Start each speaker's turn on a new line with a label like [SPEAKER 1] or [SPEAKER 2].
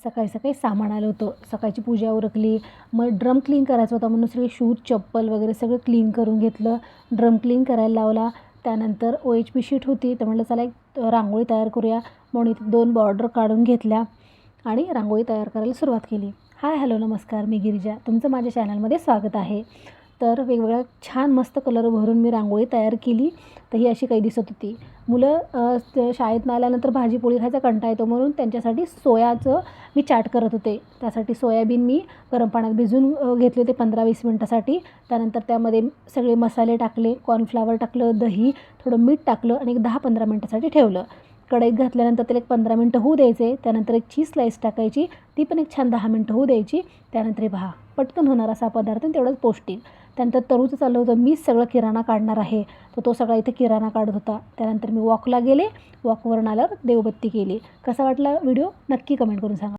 [SPEAKER 1] सकाळी सकाळी सामान आलं होतं. सकाळची पूजा उरकली. मग ड्रम क्लीन करायचा होता म्हणून सगळे शूज, चप्पल वगैरे सगळं क्लीन करून घेतलं. ड्रम क्लीन करायला लावला. त्यानंतर OHP शीट होती, तर म्हटलं चला एक रांगोळी तयार करूया. म्हणून इथे 2 बॉर्डर काढून घेतल्या आणि रांगोळी तयार करायला सुरुवात केली. हाय, हॅलो, नमस्कार. मी गिरिजा. तुमचं माझ्या चॅनलमध्ये स्वागत आहे. तर वेगवेगळ्या छान मस्त कलर भरून मी रांगोळी तयार केली. तर ही अशी काही दिसत होती. मुलं शाळेतून आल्यानंतर भाजीपोळी खायचा कंटाळा येतो म्हणून त्यांच्यासाठी सोयाचं मी चाट करत होते. त्यासाठी सोयाबीन मी गरम पाण्यात भिजवून घेतले होते 15-20 मिनटासाठी. त्यानंतर त्यामध्ये सगळे मसाले टाकले, कॉर्नफ्लॉवर टाकलं, दही, थोडं मीठ टाकलं आणि एक 10-15 मिनटासाठी ठेवलं. कढईत घातल्यानंतर त्याला एक 15 मिनटं होऊ द्यायचे. त्यानंतर एक चीज स्लाईस टाकायची, ती पण एक छान 10 मिनटं होऊ द्यायची. त्यानंतर हे पहा, पटकन होणार असा पदार्थ आणि तेवढंच पौष्टिक. त्यानंतर तरूचं चाललं होतं, मीच सगळं किराणा काढणार आहे, तर तो सगळा इथे किराणा काढत होता. त्यानंतर मी वॉकला गेले. वॉकवरून आल्यावर देवबत्ती केली. कसा वाटला व्हिडिओ नक्की कमेंट करून सांगा.